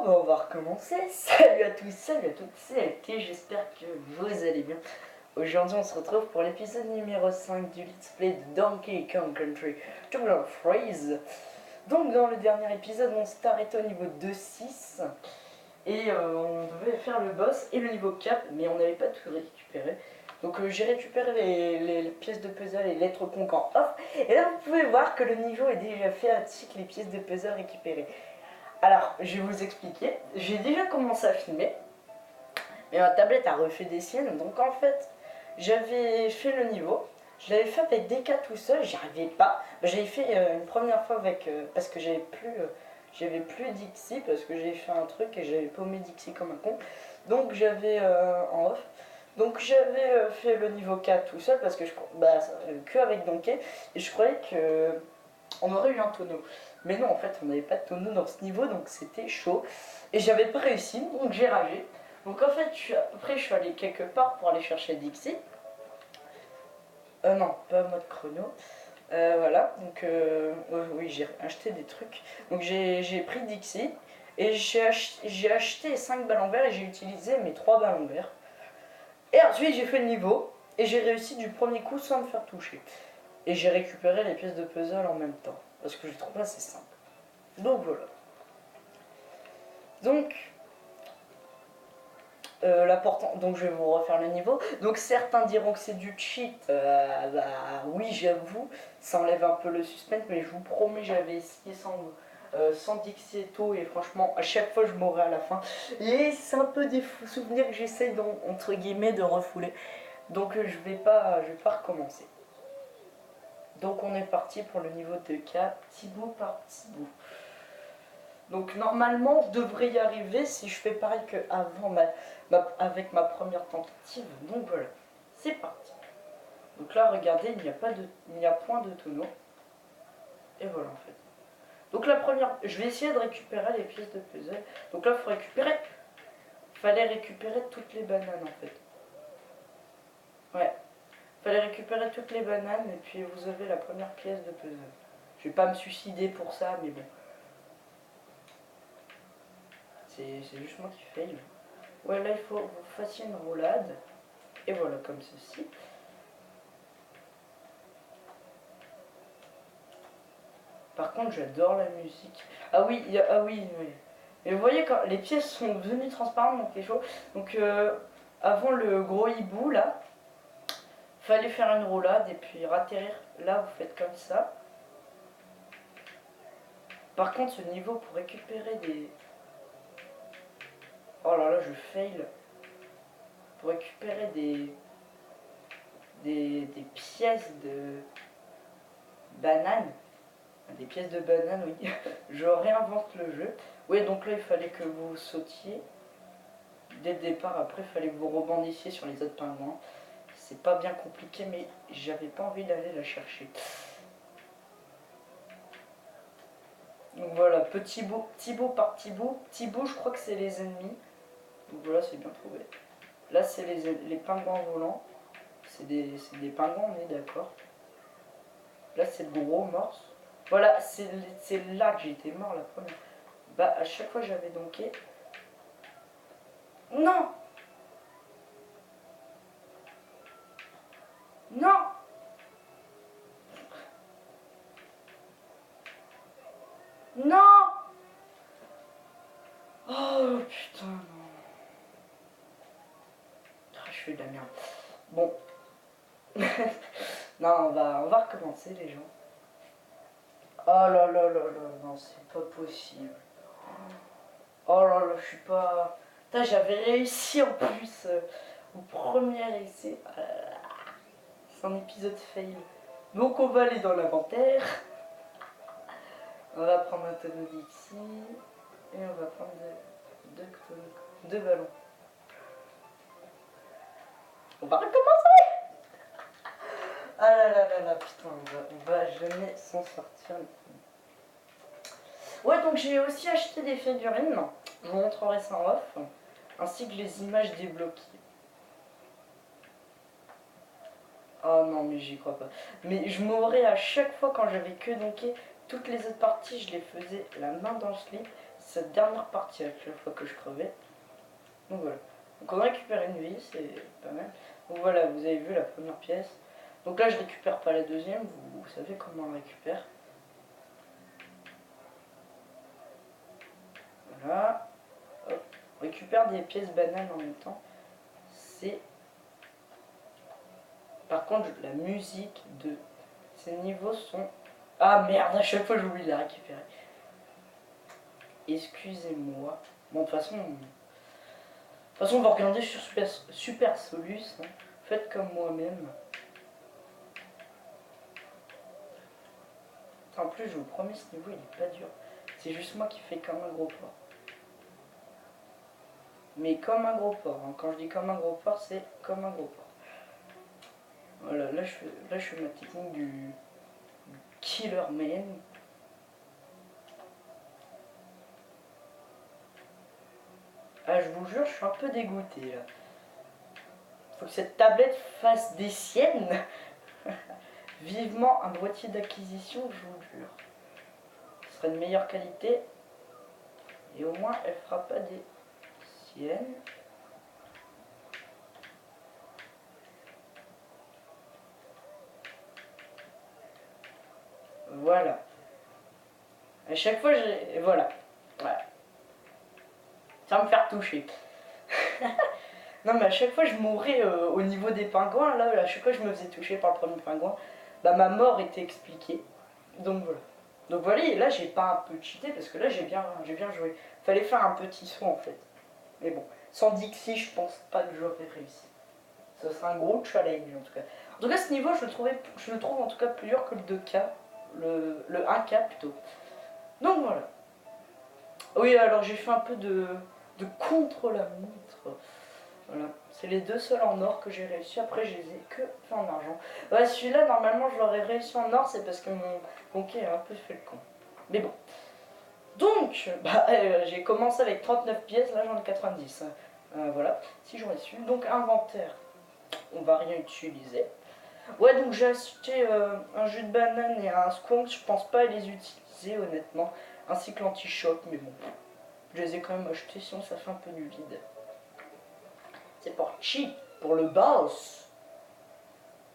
on va recommencer. Salut à tous, salut à toutes, c'est LT, j'espère que vous allez bien. Aujourd'hui, on se retrouve pour l'épisode numéro 5 du Let's Play de Donkey Kong Country Tropical Freeze. Donc, dans le dernier épisode, on s'est arrêté au niveau 2-6 et on devait faire le boss et le niveau 4, mais on n'avait pas tout récupéré. Donc, j'ai récupéré les pièces de puzzle et les lettres conques en off. Et là, vous pouvez voir que le niveau est déjà fait ainsi que les pièces de puzzle récupérées. Alors, je vais vous expliquer. J'ai déjà commencé à filmer, mais ma tablette a refait des siennes. Donc en fait, j'avais fait le niveau. Je l'avais fait avec DK tout seul, j'y arrivais pas. J'avais fait une première fois avec parce que j'avais plus Dixie parce que j'avais fait un truc et j'avais paumé Dixie comme un con. Donc j'avais en off. Donc j'avais fait le niveau 4 tout seul parce que que avec Donkey et je croyais que on aurait eu un tonneau. Mais non, en fait, on n'avait pas de tonneau dans ce niveau, donc c'était chaud. Et j'avais pas réussi, donc j'ai ragé. Donc en fait, après, je suis allé quelque part pour aller chercher Dixie. Non, pas mode chrono. Voilà, donc oui, j'ai acheté des trucs. Donc j'ai pris Dixie et j'ai acheté 5 ballons verts et j'ai utilisé mes 3 ballons verts. Et ensuite, j'ai fait le niveau et j'ai réussi du premier coup sans me faire toucher. Et j'ai récupéré les pièces de puzzle en même temps. Parce que je trouve assez simple. Donc voilà. Donc, l'important. Donc je vais vous refaire le niveau. Donc certains diront que c'est du cheat. Oui, j'avoue. Ça enlève un peu le suspense. Mais je vous promets, j'avais essayé sans Dixieto. Et franchement, à chaque fois, je mourrais à la fin. Et c'est un peu des souvenirs que j'essaye, entre guillemets, de refouler. Donc je vais pas recommencer. Donc on est parti pour le niveau de 4, petit bout par petit bout. Donc normalement je devrais y arriver si je fais pareil qu'avant avec ma première tentative. Donc voilà, c'est parti. Donc là regardez, il n'y a point de tonneau. Et voilà en fait. Donc la première, je vais essayer de récupérer les pièces de puzzle. Donc là fallait récupérer toutes les bananes en fait. Ouais. Fallait récupérer toutes les bananes et puis vous avez la première pièce de puzzle. Je vais pas me suicider pour ça, mais bon. C'est juste moi qui fail. Ouais, là il faut que vous fassiez une roulade. Et voilà, comme ceci. Par contre, j'adore la musique. Ah oui, ah oui, oui. Et vous voyez, quand les pièces sont devenues transparentes, donc c'est chaud. Donc avant le gros hibou, là, fallait faire une roulade et puis ratterrir. Là, vous faites comme ça. Par contre, ce niveau pour récupérer des... Oh là là, je fail. Pour récupérer des pièces de banane. Des pièces de banane, oui. Je réinvente le jeu. Oui, donc là, il fallait que vous sautiez. Dès le départ, après, il fallait que vous rebondissiez sur les autres pingouins. C'est pas bien compliqué, mais j'avais pas envie d'aller la chercher. Donc voilà, petit bout par petit bout. Petit bout, je crois que c'est les ennemis. Donc voilà, c'est bien trouvé. Là, c'est les pingouins volants. C'est des pingouins, on est d'accord. Là, c'est le gros morse. Voilà, c'est là que j'étais mort la première. Bah, à chaque fois, j'avais donké. Non! Non! Non! Oh putain, non. Ah, je fais de la merde. Bon. Non, on va recommencer, les gens. Oh là là là là, non, c'est pas possible. Oh là là, je suis pas... Putain, j'avais réussi en plus au premier essai. C'est un épisode fail. Donc on va aller dans l'inventaire. On va prendre un tonneau d'ici. Et on va prendre deux ballons. On va recommencer. Ah là là là là, putain, on va jamais s'en sortir. Ouais, donc j'ai aussi acheté des figurines. Je vous montrerai ça en off. Ainsi que les images débloquées. Oh non, mais j'y crois pas. Mais je m'aurais à chaque fois quand j'avais que donké. Toutes les autres parties, je les faisais la main dans le slip. cette dernière partie à chaque fois que je crevais. Donc voilà. Donc on récupère une vie, c'est pas mal. Donc voilà, vous avez vu la première pièce. Donc là je récupère pas la deuxième, vous savez comment on la récupère. Voilà. Hop. On récupère des pièces bananes en même temps. C'est... Par contre, la musique de ces niveaux sont... Ah merde, à chaque fois j'oublie de la récupérer. Excusez-moi. Bon, de toute façon, on va regarder sur Super Solus. Hein. Faites comme moi-même. En plus, je vous promets, ce niveau, il est pas dur. C'est juste moi qui fais comme un gros porc. Mais comme un gros porc. Hein. Quand je dis comme un gros porc, c'est comme un gros porc. Voilà, là, je fais ma technique du Killer Man. Ah, je vous jure, je suis un peu dégoûté, là. Faut que cette tablette fasse des siennes. Vivement un boîtier d'acquisition, je vous jure. Ce serait de meilleure qualité. Et au moins, elle fera pas des siennes. Voilà. À chaque fois, j'ai... Voilà. Voilà. Ça va me faire toucher. Non, mais à chaque fois, je mourais au niveau des pingouins. Là, à chaque fois, je me faisais toucher par le premier pingouin. Bah, ma mort était expliquée. Donc voilà. Donc voilà, et là, j'ai pas un peu cheaté parce que là, j'ai bien joué. Fallait faire un petit saut en fait. Mais bon, sans Dixie, je pense pas que j'aurais réussi. Ce sera un gros challenge en tout cas. En tout cas, ce niveau, je le trouve en tout cas plus dur que le 2K. Le 1K plutôt. Donc voilà. Oui, alors j'ai fait un peu de contre-la-montre. Voilà, c'est les deux seuls en or que j'ai réussi. Après, je les ai que fait en argent. Ouais, celui-là, normalement, je l'aurais réussi en or, c'est parce que mon conquet a un peu fait le con. Mais bon. Donc, bah, j'ai commencé avec 39 pièces, là j'en ai 90. Voilà, si j'aurais su. Donc, inventaire, on va rien utiliser. Ouais, donc j'ai acheté un jus de banane et un skunk. Je pense pas les utiliser, honnêtement. Ainsi que l'anti-choc, mais bon. Je les ai quand même achetés, sinon ça fait un peu du vide. C'est pour cheat, pour le boss.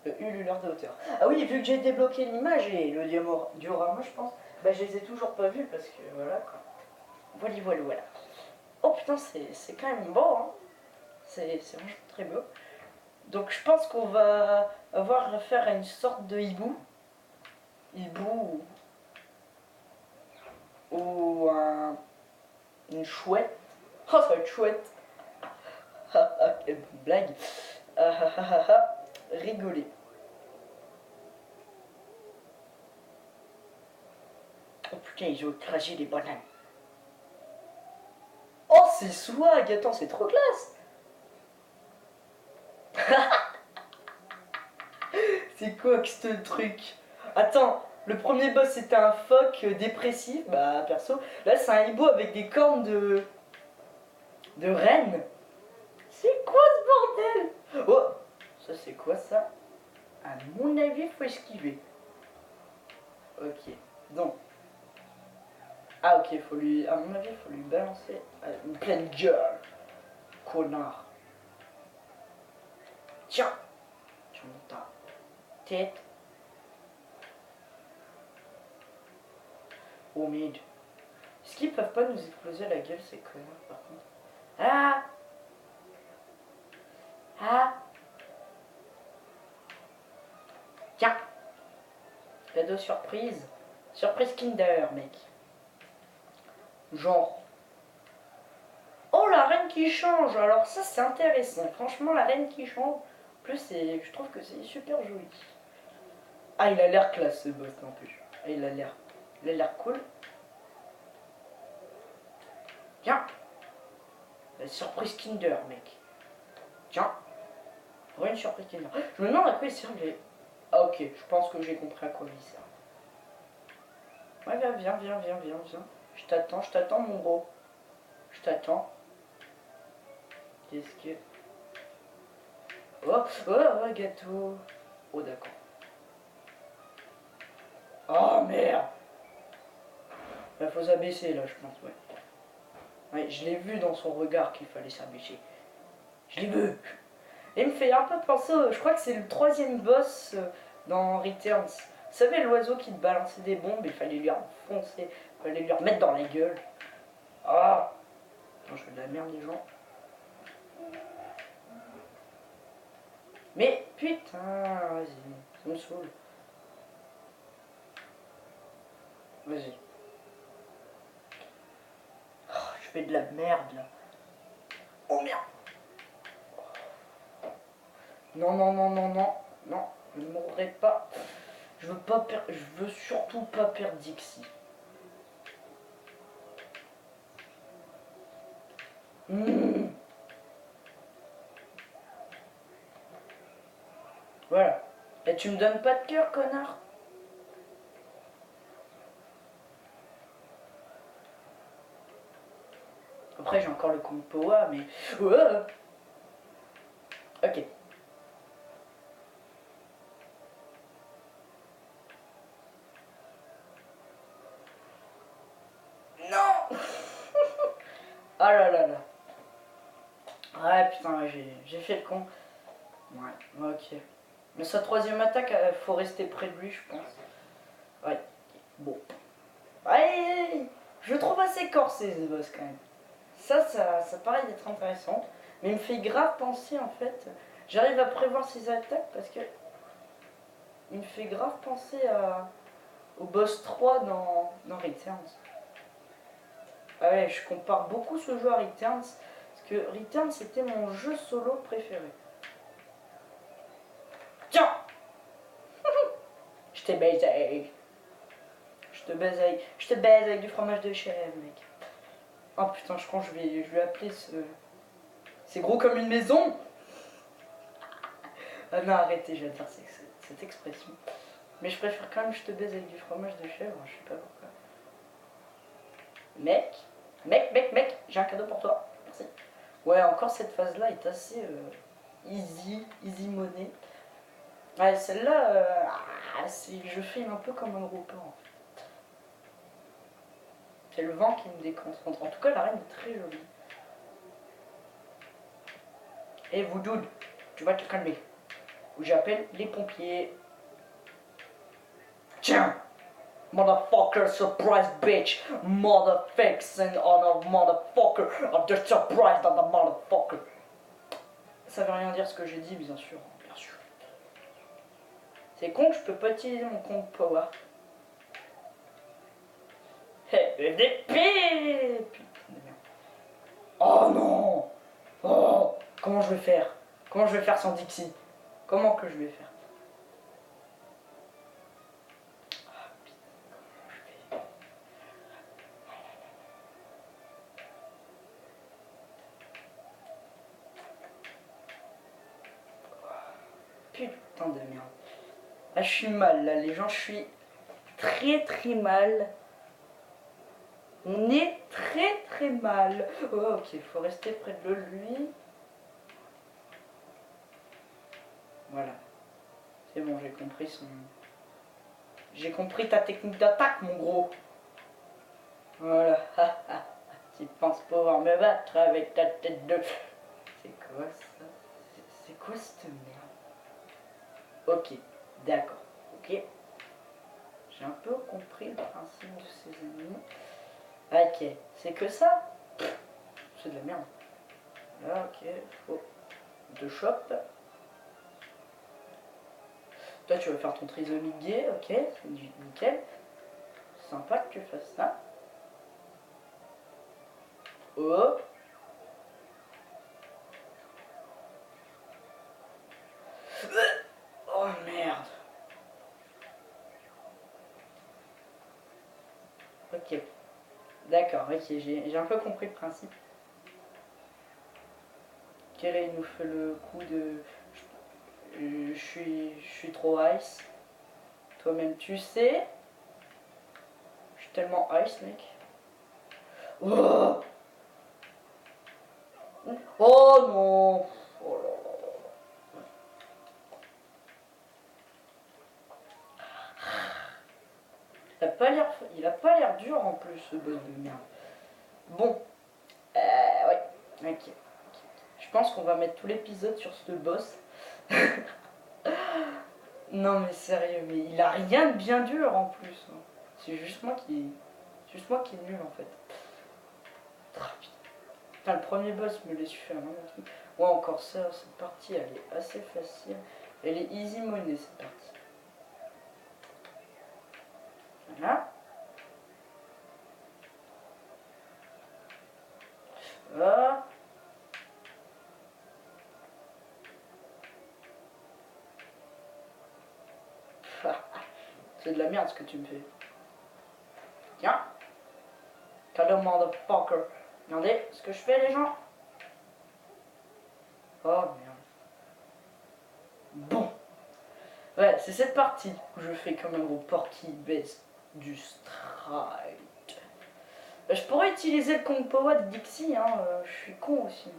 Le ululeur de hauteur. Ah oui, vu que j'ai débloqué l'image et le diorama, je pense, bah je les ai toujours pas vus parce que voilà quoi. Voilà, voilà, voilà. Oh putain, c'est quand même beau, hein. C'est vraiment très beau. Donc je pense qu'on va avoir affaire à une sorte de hibou. Hibou ou une chouette. Oh, ça va être chouette. Quelle bonne blague. Rigoler. Oh putain, ils ont craché les bananes. Oh, c'est swag. Attends, c'est trop classe. C'est quoi que ce truc? Attends, le premier boss c'était un phoque dépressif, bah perso. Là c'est un hibou avec des cornes de reine. C'est quoi ce bordel? Oh, ça c'est quoi ça? À mon avis, faut esquiver. Ok, donc. Ah ok, faut lui, à mon avis, faut lui balancer une pleine gueule. Connard. Tiens, tu montes ta tête. Oh mid. Est-ce qu'ils peuvent pas nous exploser la gueule ces connards par contre? Ah! Ah! Tiens! Cadeau surprise. Surprise Kinder, mec. Genre. Oh, la reine qui change. Alors ça, c'est intéressant. Franchement, la reine qui change. En plus, je trouve que c'est super joli. Ah, il a l'air classe, ce boss, en plus. Ah, il a l'air cool. Tiens. La surprise Kinder, mec. Tiens. Pour une surprise Kinder. Je me demande à quoi il sert les... Ah, ok. Je pense que j'ai compris à quoi il sert. Ouais, viens. Je t'attends, mon gros. Je t'attends. Qu'est-ce que... Oh, gâteau. Oh, d'accord. Oh, merde. Il faut s'abaisser, là, je pense, ouais. Ouais, je l'ai vu dans son regard qu'il fallait s'habituer. Je l'ai vu. Et il me fait un peu penser, je crois que c'est le troisième boss dans Returns. Vous savez, l'oiseau qui te balançait des bombes, il fallait lui enfoncer, il fallait lui remettre dans la gueule. Ah, attends, je fais de la merde les gens. Mais putain, vas-y, ça me saoule. Vas-y. Oh, je fais de la merde là. Oh merde. Non, non, non, non, non, non, je ne mourrai pas. Je veux pas perdre, je veux surtout pas perdre Dixie. Mmh. Voilà. Et tu me donnes pas de cœur, connard. Après, j'ai encore le compte Powa, mais... Ouais. Ok. Non. Ah là là là. Ouais, putain, j'ai fait le con. Ouais, ok. Mais sa troisième attaque, faut rester près de lui, je pense. Ouais. Bon. Ouais, je le trouve assez corsé, ce boss, quand même. Ça paraît d'être intéressant. Mais il me fait grave penser, en fait... J'arrive à prévoir ses attaques parce que... Il me fait grave penser au boss 3 dans Returns. Ah ouais, je compare beaucoup ce jeu à Returns. Parce que Returns, c'était mon jeu solo préféré. Tiens. Je t'ai baisé. Je te baise avec du fromage de chèvre, mec. Oh putain, je crois que je vais appeler ce... C'est gros comme une maison. Ah non, arrêtez, je vais dire cette expression. Mais je préfère quand même je te baise avec du fromage de chèvre, je sais pas pourquoi. Mec, j'ai un cadeau pour toi. Merci. Ouais, encore cette phase-là est assez easy money. Ouais, celle-là, je fais un peu comme un gros plan. En fait. C'est le vent qui me déconcentre. En tout cas, la reine est très jolie. Et vous, dude, tu vas te calmer. Ou j'appelle les pompiers. Tiens! Motherfucker, surprise bitch! Motherfucking on a motherfucker! I'm just surprised on the motherfucker! Ça veut rien dire ce que j'ai dit, bien sûr. Bien sûr. C'est con que je peux pas utiliser mon compte Power. Putain de merde. Oh non! Oh! Comment je vais faire? Comment je vais faire sans Dixie? Comment que je vais faire? Putain de merde. Ah, je suis mal là, les gens, je suis très mal. On est très mal. Oh, ok, il faut rester près de lui. Voilà. C'est bon, j'ai compris son... J'ai compris ta technique d'attaque, mon gros. Voilà. Tu penses pouvoir me battre avec ta tête de... C'est quoi ça? C'est quoi cette merde? Ok, d'accord. Ok. J'ai un peu compris le principe de ces ennemis. Ok, c'est que ça? C'est de la merde. Là, ok, faut... De chope. Toi, tu vas faire ton trisomie gay, ok, c'est nickel. Sympa que tu fasses ça. Oh. Oh merde. Ok. D'accord, ok, j'ai un peu compris le principe. Kerry nous fait le coup de... Je suis trop ice. Toi-même tu sais. Je suis tellement ice, mec. Oh, oh non. Oh là là. Il a pas l'air dur en plus, ce boss de merde. Bon, Ok. Je pense qu'on va mettre tout l'épisode sur ce boss. Non mais sérieux, mais il a rien de bien dur en plus. C'est juste moi qui est nul en fait. Putain, le premier boss me l'a su faire. Hein. Ouais, encore ça, cette partie elle est assez facile. Elle est easy money cette partie. Voilà. Ah. C'est de la merde ce que tu me fais. Tiens. Hello motherfucker. Regardez ce que je fais les gens. Oh merde. Bon. Ouais, c'est cette partie où je fais comme un gros porky baisse du stride. Je pourrais utiliser le Kung Powa de Dixie, hein. Je suis con aussi.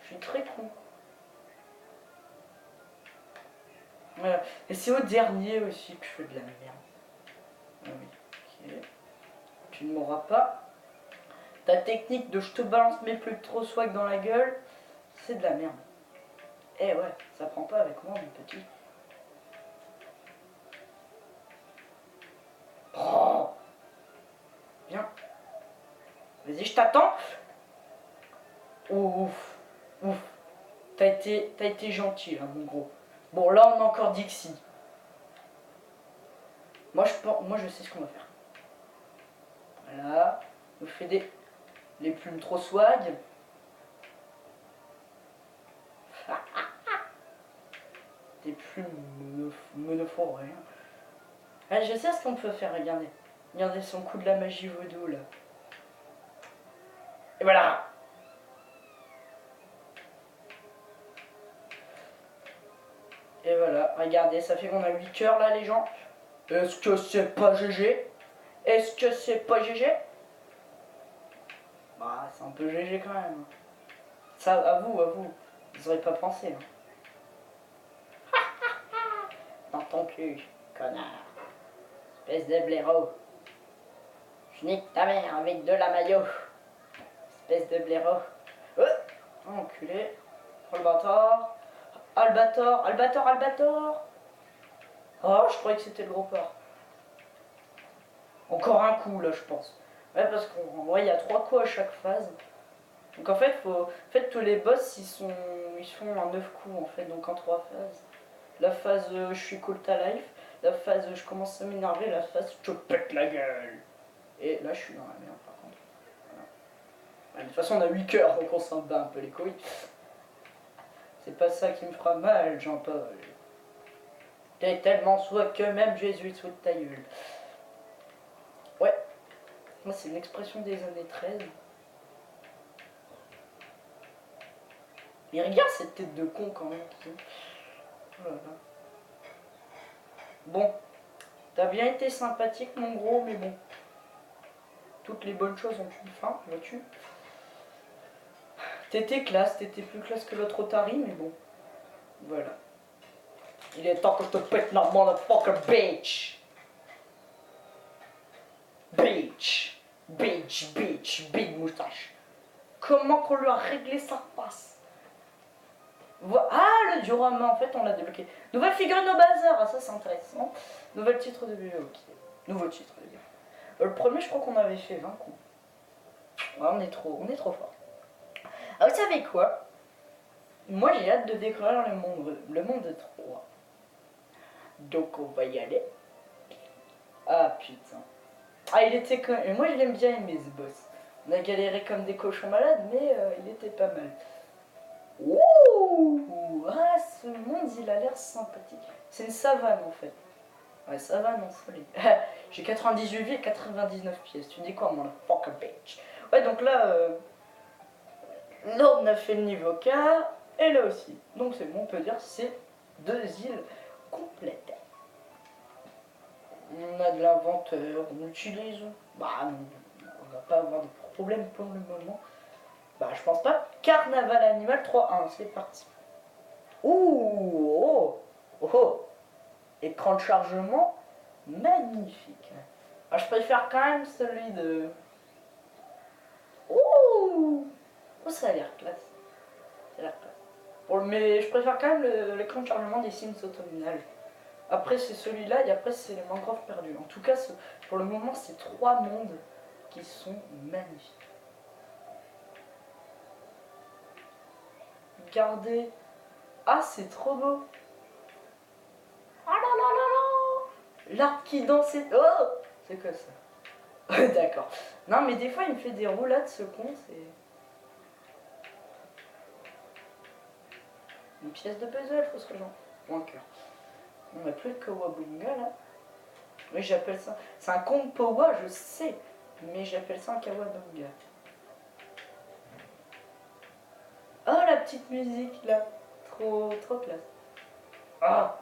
Je suis très con. Voilà. Et c'est au dernier aussi que je fais de la merde. Ah oui, ok. Tu ne m'auras pas. Ta technique de je te balance mes plus trop swag dans la gueule, c'est de la merde. Eh ouais, ça prend pas avec moi mon petit. Oh. Viens. Vas-y, je t'attends. Ouf. Ouf. T'as été gentil là mon gros. Bon là on a encore Dixie. Moi je sais ce qu'on va faire. Voilà. On fait les plumes trop swag. Des plumes me ne font rien. Ah, je sais ce qu'on peut faire, regardez. Regardez son coup de la magie vaudou là. Et voilà. Et voilà, regardez, ça fait qu'on a 8 cœurs là les gens. Est-ce que c'est pas GG? Est-ce que c'est pas GG? Bah c'est un peu GG quand même. Ça, à vous. Vous aurez pas pensé. Hein. Dans ton cul, connard. Espèce de blaireau. Je nique ta mère avec de la maillot. Espèce de blaireau. Oh, enculé. Oh le bâtard. Albator. Oh, je croyais que c'était le gros porc. Encore un coup là, je pense. Ouais, parce qu'en vrai, il y a 3 coups à chaque phase. Donc en fait, tous les boss, ils font en 9 coups en fait, donc en 3 phases. La phase je suis cool ta life, la phase je commence à m'énerver, la phase je te pète la gueule. Et là, je suis dans la merde par contre. Voilà. Ouais, de toute façon, on a 8 cœurs, donc on s'en bat un peu les couilles. C'est pas ça qui me fera mal, Jean-Paul. T'es tellement soit que même Jésus sous ta gueule. Ouais, moi c'est une expression des années 13. Mais regarde cette tête de con quand même. Oh là là. Bon, t'as bien été sympathique mon gros, mais bon. Toutes les bonnes choses ont une fin, vois-tu. T'étais classe, t'étais plus classe que l'autre Otari, mais bon. Voilà. Il est temps que je te pète la motherfucker bitch. Bitch. Big moustache. Comment qu'on lui a réglé sa face? Ah, le diorama, en fait, on l'a débloqué. Nouvelle figurine au bazar, ah, ça c'est intéressant. Nouvel titre de vidéo, ok. Nouveau titre de vidéo. Le premier, je crois qu'on avait fait 20 coups. Ouais, on est trop fort. Ah, vous savez quoi? Moi, j'ai hâte de découvrir le monde de 3. Donc, on va y aller. Ah, putain. Ah, il était quand même... Moi, je l'aime bien aimer, ce boss. On a galéré comme des cochons malades, mais il était pas mal. Ouh! Ah, ce monde, il a l'air sympathique. C'est une savane, en fait. Ouais, savane en soleil. J'ai 98 vies et 99 pièces. Tu dis quoi, mon fuck a bitch? Ouais, donc là, là, on a fait le niveau 4, et là aussi. Donc c'est bon, on peut dire c'est 2 îles complètes. On a de l'inventeur, on utilise... Bah non, on va pas avoir de problème pour le moment. Bah je pense pas. Carnaval animal 3-1, c'est parti. Ouh, oh. Écran de chargement, magnifique. Ah, je préfère quand même celui de Oh, ça a l'air classe. Ça a l'air classe. Mais je préfère quand même l'écran de chargement des Sims automnal. Après c'est celui-là et après c'est les mangroves perdues. En tout cas, pour le moment, c'est 3 mondes qui sont magnifiques. Regardez. Ah, c'est trop beau. Ah là là là là. L'arbre qui dansait. Oh, c'est quoi ça? D'accord. Non, mais des fois, il me fait des roulades, ce con. C'est une pièce de puzzle, faut se rejoindre. Ou un cœur. On n'a plus de Kawabunga là. Oui, j'appelle ça. C'est un compte Powa, je sais. Mais j'appelle ça un Kawabunga. Oh, la petite musique là. Trop, trop classe. Ah.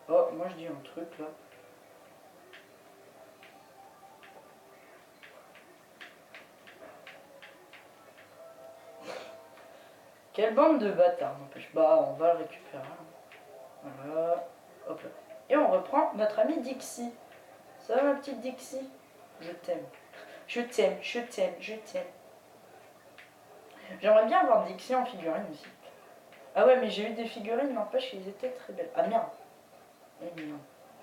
Oh, moi je dis un truc là. Quelle bande de bâtards, n'empêche. Bah, on va le récupérer. Voilà. Hop là. Et on reprend notre ami Dixie. Ça va, ma petite Dixie? Je t'aime. Je t'aime, je t'aime, je t'aime. J'aimerais bien avoir Dixie en figurine aussi. Ah ouais, mais j'ai eu des figurines, n'empêche qu'elles étaient très belles. Ah merde. Oh merde.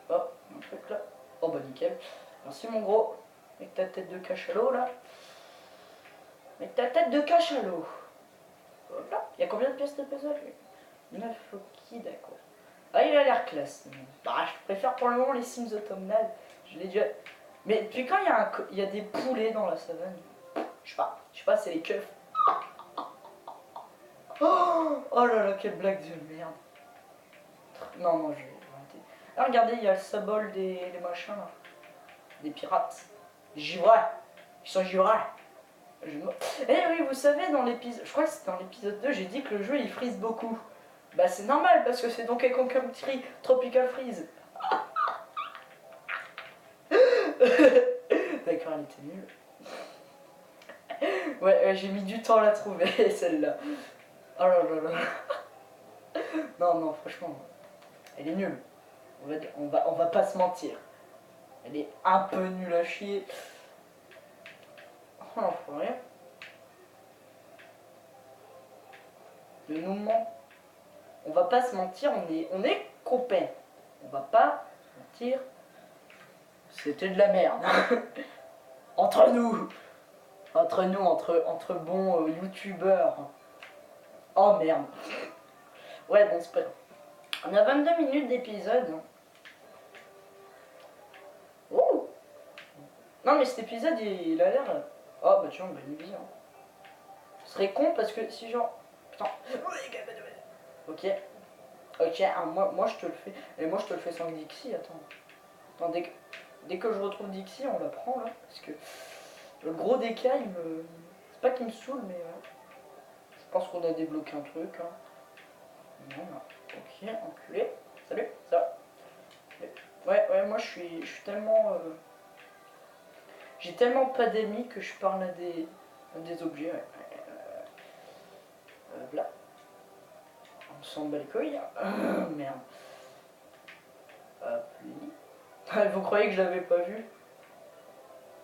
Oh, un truc là. Oh bah nickel. Merci mon gros. Avec ta tête de cachalot là. Avec ta tête de cachalot. Hop là. Il y a combien de pièces de puzzle? 9, ok, d'accord. Ah, il a l'air classe. Bah, je préfère pour le moment les Sims automnales. Je l'ai déjà. Mais depuis quand il y a des poulets dans la savane? Je sais pas, c'est les keufs. Oh là là, quelle blague de merde. Non, non, je vais inventer. Ah, regardez, il y a le symbole des machins là. Des pirates. Des givrés. Ils sont givrés. Eh oui, vous savez, dans l'épisode. Je crois que c'était dans l'épisode 2, j'ai dit que le jeu il freeze beaucoup. Bah, c'est normal parce que c'est Donkey Kong Country Tropical Freeze. D'accord, elle était nulle. Ouais, j'ai mis du temps à la trouver, celle-là. Oh là là là. Non, non, franchement, elle est nulle. On va pas se mentir. Elle est un peu nulle à chier. Oh l'enfoiré. Le nous on va pas se mentir, on est copains. On va pas se mentir. C'était de la merde. Entre nous. Entre bons youtubeurs. Oh merde. Ouais, bon, c'est pas grave. On a 22 minutes d'épisode. Oh. Non, mais cet épisode, il a l'air. Oh, bah tiens, bah une vie. Hein. Ce serait con parce que si genre. Putain. Ok. Ok, ah, moi je te le fais. Et moi je te le fais sans Dixie, attends. Attends, dès que je retrouve Dixie, on la prend là. Parce que le gros des cas, il me. C'est pas qu'il me saoule, mais. Je pense qu'on a débloqué un truc. Hein. Non, non. Ok, enculé. Salut, ça va. Ouais, moi je suis tellement. J'ai tellement pas d'amis que je parle à des objets. Ouais. Là. On s'en bat les couilles. Merde. Hop, lui. Vous croyez que je l'avais pas vu?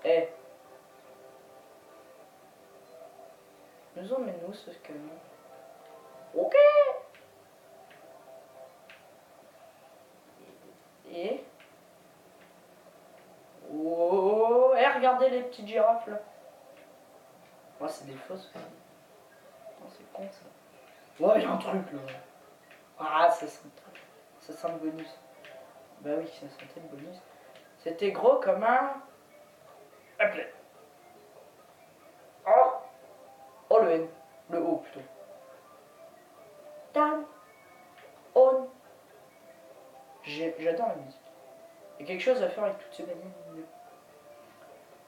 Eh. Nous emmène-nous ce camion. Ok. Et. Oh. Eh, regardez les petites girafes là. Oh, c'est des fausses aussi. Oh, c'est con ça. Oh, il y a un truc là. Ah, ça sent le bonus. Bah oui, ça sentait le bonus. C'était gros comme un. Hop là. Oh. Oh, le N. Le O plutôt. Down. On. J'adore la musique. Il y a quelque chose à faire avec toutes ces bananes.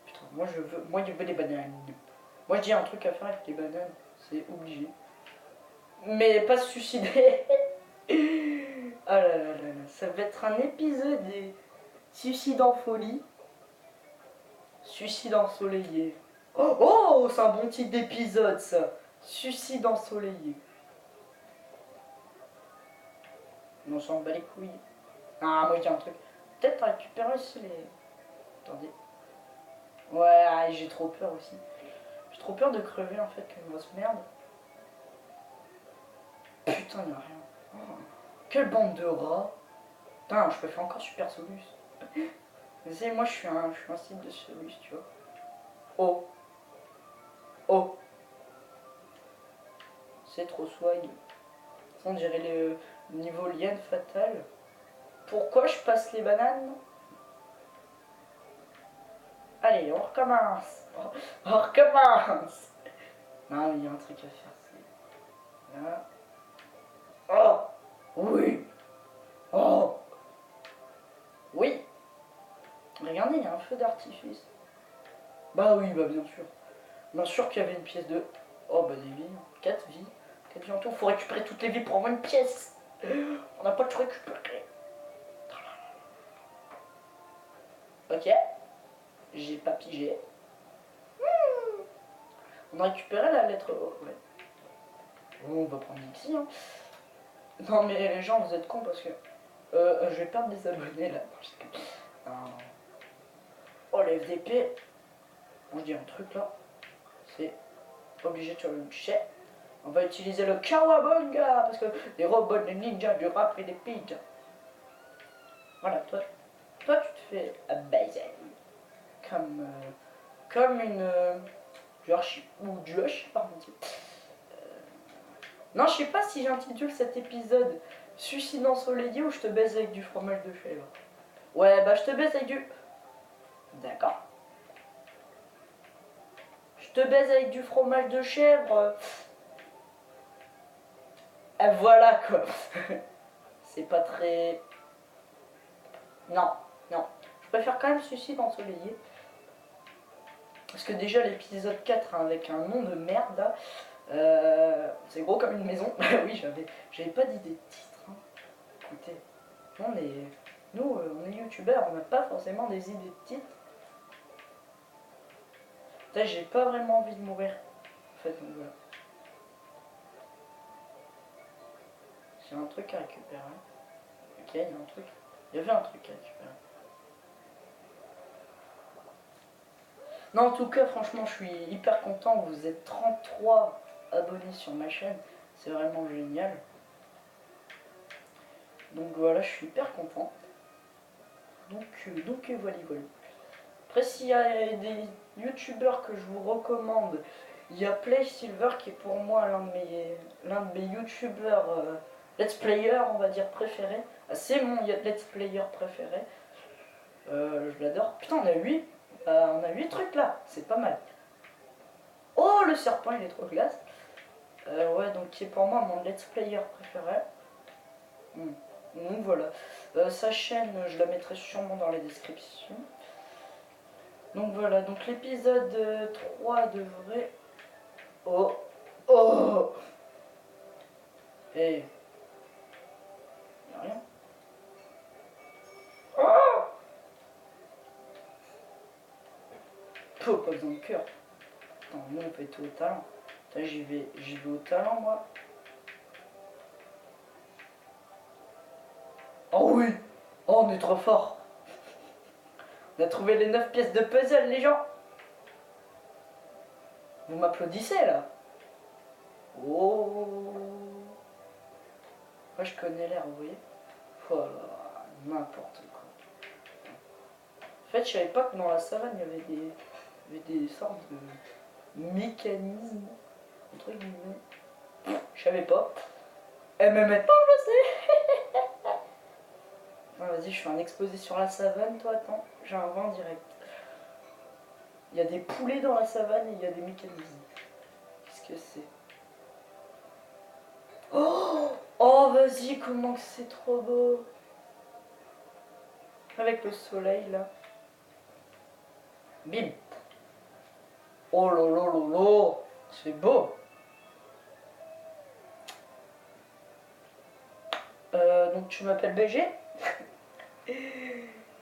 Putain, moi je veux des bananes. Moi je dis un truc à faire avec les bananes. C'est obligé. Mais pas se suicider. Ah là là là là. Ça va être un épisode des suicides en folie. Suicide ensoleillé. Oh, oh, c'est un bon titre d'épisode ça. Suicide ensoleillé. On s'en bat les couilles. Ah, moi je dis un truc. Peut-être récupérer aussi les. Attendez. Ouais, j'ai trop peur aussi. J'ai trop peur de crever en fait, qu'une grosse merde. Putain, y'a rien. Oh, quelle bande de rats. Putain, je peux faire encore Super Solus. Vous savez, moi je suis un style de Solus, tu vois. Oh. Oh. C'est trop swag. On dirait le niveau lien fatal. Pourquoi je passe les bananes? Allez, on recommence. On recommence. Non, il y a un truc à faire. Là. Oh. Oui. Oh. Oui. Regardez, il y a un feu d'artifice. Bah oui, bah bien sûr. Bien sûr qu'il y avait une pièce de... Oh bah des vies. 4 vies. 4 vies en tout. Faut récupérer toutes les vies pour avoir une pièce. On n'a pas tout récupéré. Ok. J'ai pas pigé. On a récupéré la lettre O. Ouais. Bon, on va prendre ici. Hein. Non mais les gens, vous êtes cons parce que... je vais perdre des abonnés là. Non. Oh, les FDP. On dit un truc là. C'est obligé de faire une chaîne. On va utiliser le Kawabunga parce que les robots, les ninjas, du rap et des pigs. Voilà, toi tu te fais baiser. Comme une Josh ou Josh, pardon. Non, je sais pas si j'intitule cet épisode Suicide ensoleillé ou je te baise avec du fromage de chèvre. Ouais, bah je te baise avec du... D'accord. Je te baise avec du fromage de chèvre. Voilà quoi. C'est pas très... Non, non. Je préfère quand même Suicide ensoleillé. Parce que déjà l'épisode 4 hein, avec un nom de merde là, c'est gros comme une maison. Oui, j'avais pas d'idée de titre. Hein. Écoutez, on est youtubeurs, on n'a pas forcément des idées de titre. Là, j'ai pas vraiment envie de mourir. En fait, donc voilà. J'ai un truc à récupérer. Ok, il y a un truc. Il y avait un truc à récupérer. Non, en tout cas, franchement, je suis hyper content. Vous êtes 33 abonnés sur ma chaîne. C'est vraiment génial. Donc voilà, je suis hyper content. Donc voilà, voilà. Après, s'il y a des youtubeurs que je vous recommande, il y a Play Silver qui est pour moi l'un de mes youtubeurs let's player, on va dire, préféré. C'est mon let's player préféré. Je l'adore. Putain, on a 8 trucs là, c'est pas mal. Oh, le serpent, il est trop classe. Ouais, donc qui est pour moi mon let's player préféré. Donc voilà. Sa chaîne, je la mettrai sûrement dans les descriptions. Donc voilà, donc l'épisode 3 devrait... Oh. Oh. Eh. Y'a rien. Oh. Pas besoin de cœur. Attends, nous on fait tout au talent. J'y vais au talent moi. Oh oui. Oh, on est trop fort. On a trouvé les 9 pièces de puzzle, les gens. Vous m'applaudissez là. Oh. Moi je connais l'air, vous voyez. Oh là, n'importe quoi. En fait, je savais pas que dans la savane il y avait des sortes de mécanismes. Entre guillemets. Je savais pas. Et mais maintenant je sais. Ah, vas-y, je fais un exposé sur la savane, toi, attends. J'ai un vent direct. Il y a des poulets dans la savane et il y a des mécanismes. Qu'est-ce que c'est? Oh, oh vas-y, comment que c'est trop beau. Avec le soleil, là. Bim. Oh là là là là. C'est beau. Donc tu m'appelles BG?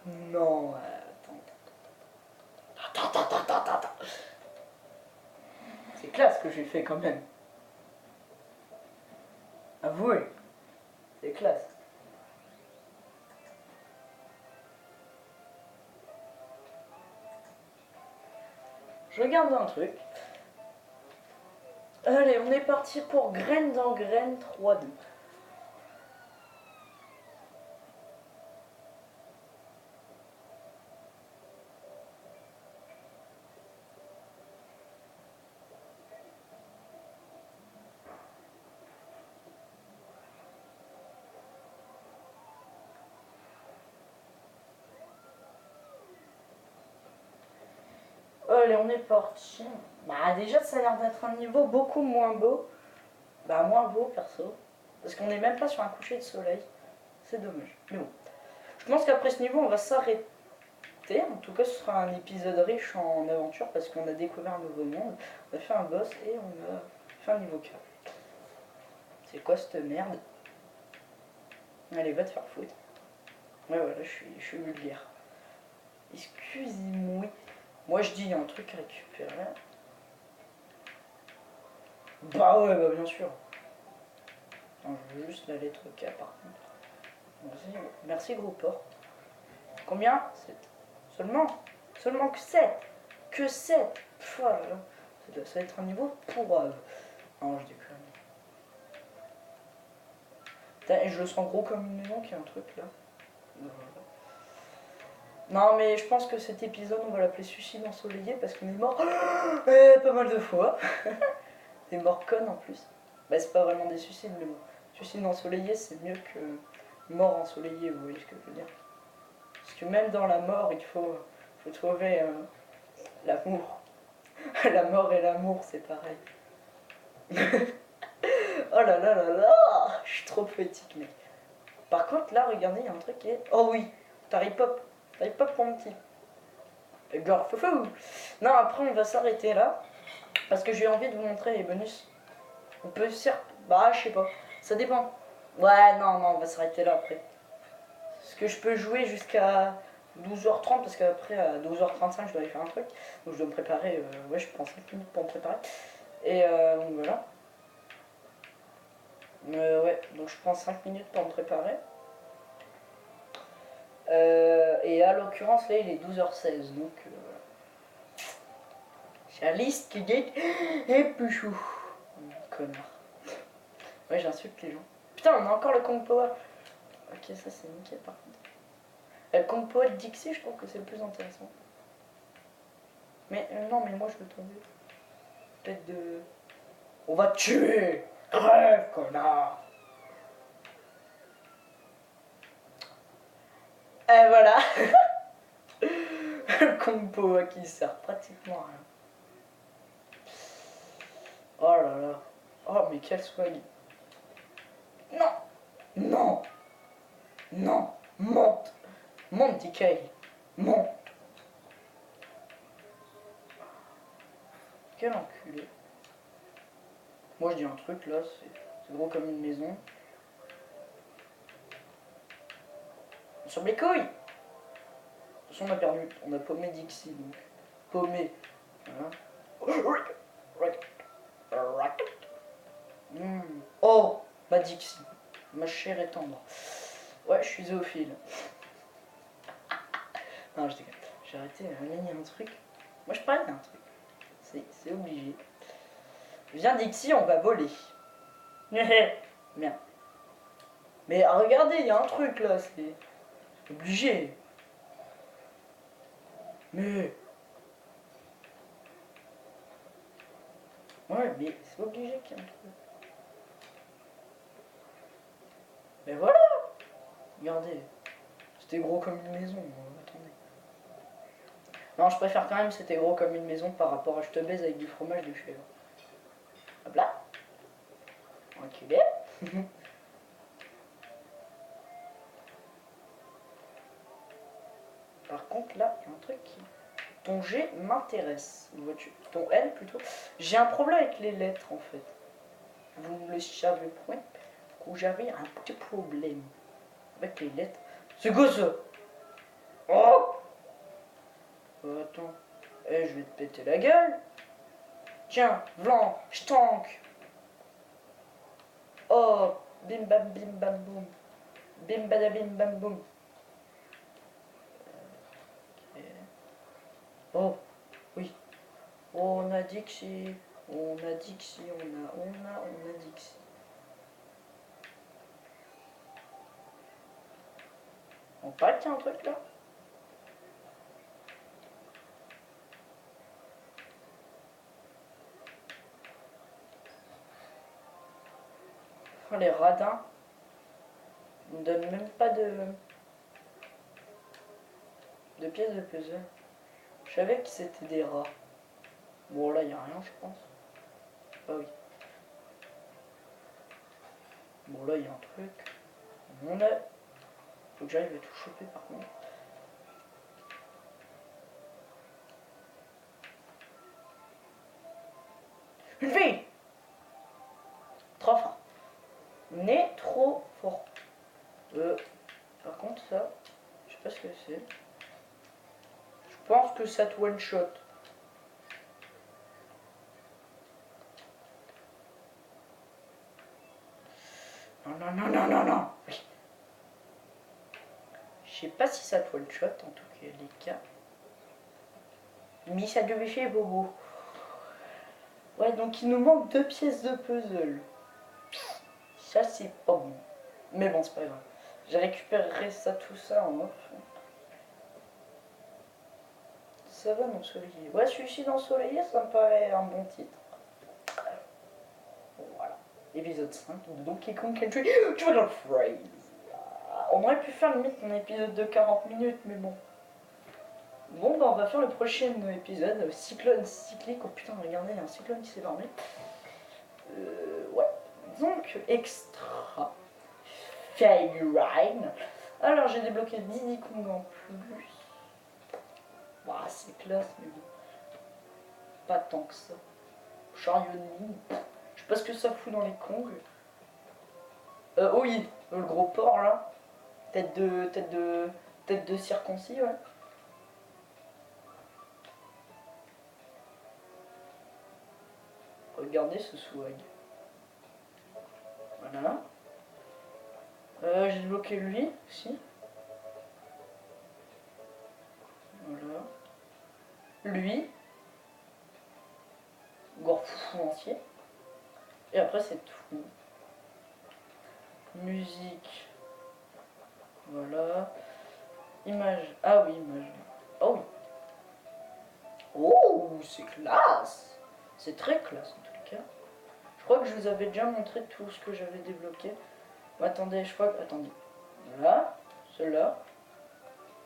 Non, attends. C'est classe ce que j'ai fait quand même. Avouez. C'est classe. Je regarde un truc. Allez, on est parti pour graine dans graine 3-2. Allez, on est parti. Bah déjà, ça a l'air d'être un niveau beaucoup moins beau. Bah moins beau, perso. Parce qu'on n'est même pas sur un coucher de soleil. C'est dommage. Mais bon. Je pense qu'après ce niveau, on va s'arrêter. En tout cas, ce sera un épisode riche en aventure parce qu'on a découvert un nouveau monde. On a fait un boss et on a fait un niveau 4. C'est quoi cette merde? Allez, va te faire foutre. Ouais, voilà, je suis vulgaire. Excusez-moi. Moi, je dis, il y a un truc à récupérer. Bah ouais, bah bien sûr. Attends, je veux juste la lettre K par contre. Merci gros porc. Combien? 7. Seulement que 7. Que 7. Pff, oh là là. Ça va être un niveau pourrave. Non, je déconne. Putain, et je le sens gros comme une maison qu'il y a un truc là. Non mais je pense que cet épisode on va l'appeler suicide ensoleillé parce qu'on est mort pas mal de fois. Des morts connes en plus. Bah c'est pas vraiment des suicides mais bon. Suicide ensoleillé c'est mieux que mort ensoleillé, vous voyez ce que je veux dire. Parce que même dans la mort il faut trouver l'amour. La mort et l'amour c'est pareil. Oh là là là là, je suis trop poétique mec. Par contre là regardez il y a un truc qui est... Oh oui, Tari Pop pour mon petit. Genre foufou. Non après on va s'arrêter là. Parce que j'ai envie de vous montrer les bonus. On peut certes... Bah je sais pas. Ça dépend. Ouais non on va s'arrêter là après. Parce que je peux jouer jusqu'à 12h30 parce qu'après à 12h35 je dois aller faire un truc. Donc je dois me préparer. Ouais je prends 5 minutes pour me préparer. Et donc voilà. Ouais donc je prends 5 minutes pour me préparer. Et à l'occurrence là il est 12h16 donc voilà. J'ai la liste qui gagne et plus chou. Connard. Ouais j'insulte les gens. Putain on a encore le compo. Ok ça c'est nickel par contre. Le compo de Dixie je trouve que c'est le plus intéressant. Mais non mais moi je veux tomber. Peut-être de... On va te tuer. Crève connard. Et voilà. Le compo qui sert pratiquement à rien. Oh là là. Oh mais quel swag. Non. Non. Non. Monte. Monte DK. Monte. Quel enculé. Moi je dis un truc là, c'est gros comme une maison. Sur mes couilles. De toute façon on a perdu, on a paumé Dixie donc. Paumé. Voilà. Oh, ma Dixie. Ma chère et tendre. Ouais, je suis zoophile. Non, je déconne. J'ai arrêté, là, il y a un truc. Moi, je parlais d'un truc. C'est obligé. Viens, Dixie, on va voler. Bien. Mais regardez, il y a un truc là, c'est obligé. Mais. Ouais, mais c'est obligé qu'il y ait un truc. Mais voilà. Regardez. C'était gros comme une maison. Attendez. Non, je préfère quand même c'était gros comme une maison par rapport à je te baise avec du fromage de chèvre. Hop là. Enculé. Par contre, là, il y a un truc qui... Ton G m'intéresse. Ton L, plutôt. J'ai un problème avec les lettres, en fait. Vous ne le savez point. J'avais un petit problème avec les lettres. C'est quoi ça? Oh, attends. Eh, je vais te péter la gueule. Tiens, blanc, je tank. Oh, bim bam bim bam boum. Bim bada bim bam boum. Okay. Oh, oui. Oh, on a dit que c'est... On a Dixie, on a Dixie. On parle qu'il y a un truc là. Oh, les radins. On ne donne même pas de pièces de puzzle. Je savais que c'était des rats. Bon là il n'y a rien je pense. Ah oui. Bon là il y a un truc. On a... Faut que j'arrive à tout choper par contre. Une fille. Trop fort. On est trop fort. Par contre ça, je sais pas ce que c'est. Je pense que ça te one shot. Non. Oui. Je sais pas si ça te one shot en tout cas les cas. Mais ça devait faire bobo. Ouais donc il nous manque 2 pièces de puzzle. Ça c'est pas bon. Mais bon c'est pas grave. J'ai récupéré ça tout ça en off. Ça va d'ensoleiller. Ouais celui-ci d'ensoleiller ça me paraît un bon titre. Voilà. Épisode 5 de Donkey Kong Country Tropical Freeze. On aurait pu faire limite un épisode de 40 minutes mais bon. Bon bah on va faire le prochain épisode. Cyclone cyclique. Oh putain regardez il y a un cyclone qui s'est formé. Ouais. Donc extra. Figurine. Alors j'ai débloqué Diddy Kong en plus. Ouah, c'est classe, mais bon. Pas tant que ça. Chariot de mine. Je sais pas ce que ça fout dans les Kongs. Oui, le gros porc là. Tête de circoncis, ouais. Regardez ce swag. Voilà. J'ai débloqué lui aussi. Voilà. Lui. Gorfou entier. Et après c'est tout. Musique. Voilà. Image. Ah oui, image. Oh oui. Oh, c'est classe. C'est très classe en tout cas. Je crois que je vous avais déjà montré tout ce que j'avais débloqué. Attendez, je crois que... Attendez. Voilà. Cela.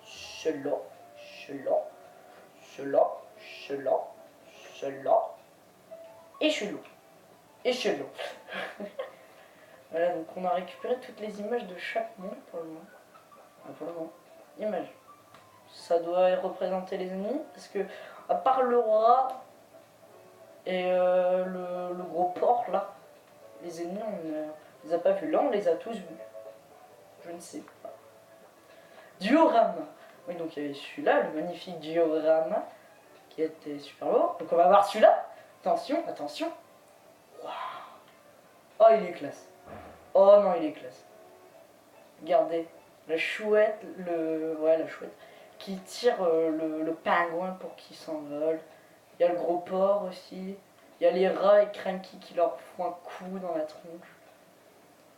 Cela. Cela. Cela. Cela. Cela. Et chelou. Et chelou. Voilà, donc on a récupéré toutes les images de chaque monde pour le moment. Ah, pour le moment. Image. Ça doit représenter les ennemis. Parce que, à part le rat et le gros porc là, les ennemis, on ne les a pas vus. Là, on les a tous vus. Je ne sais pas. Diorama. Oui, donc il y avait celui-là, le magnifique diorama, qui était super lourd. Donc on va voir celui-là. Attention, attention. Waouh. Oh, il est classe. Oh non, il est classe. Regardez, la chouette, la chouette, qui tire le pingouin pour qu'il s'envole. Il y a le gros porc aussi. Il y a les rats et Cranky qui leur font un coup dans la tronche.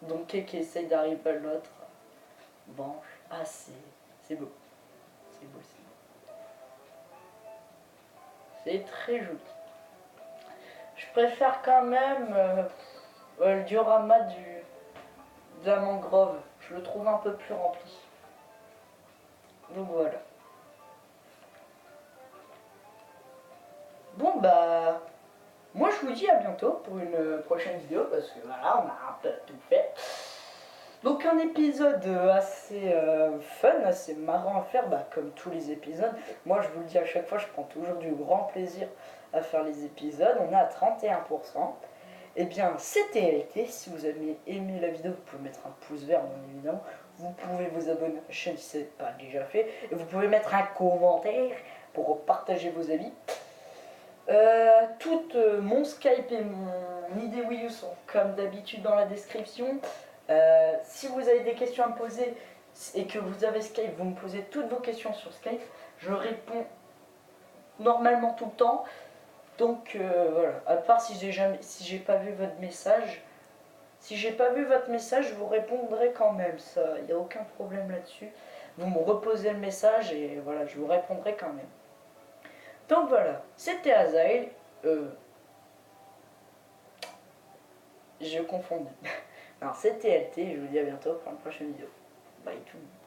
Donkey qui essaye d'arriver à l'autre branche. Ah, c'est beau. C'est beau, c'est beau. C'est très joli. Je préfère quand même le diorama de la mangrove. Je le trouve un peu plus rempli. Donc voilà. Bon bah, moi je vous dis à bientôt pour une prochaine vidéo parce que voilà, on a un peu tout fait. Donc un épisode assez fun, assez marrant à faire, bah, comme tous les épisodes. Moi je vous le dis à chaque fois, je prends toujours du grand plaisir à faire les épisodes. On est à 31%. Et bien c'était été. Si vous avez aimé la vidéo, vous pouvez mettre un pouce vert bien évidemment. Vous pouvez vous abonner à la chaîne si ce n'est pas déjà fait. Et vous pouvez mettre un commentaire pour partager vos avis. Mon Skype et mon ID Wii U sont comme d'habitude dans la description. Si vous avez des questions à me poser et que vous avez Skype, vous me posez toutes vos questions sur Skype. Je réponds normalement tout le temps. Donc voilà, à part si j'ai pas vu votre message, si j'ai pas vu votre message, je vous répondrai quand même, ça, il n'y a aucun problème là-dessus. Vous me reposez le message et voilà, je vous répondrai quand même. Donc voilà, c'était Azael. Je confonds. Alors c'était LT et je vous dis à bientôt pour une prochaine vidéo. Bye tout le monde.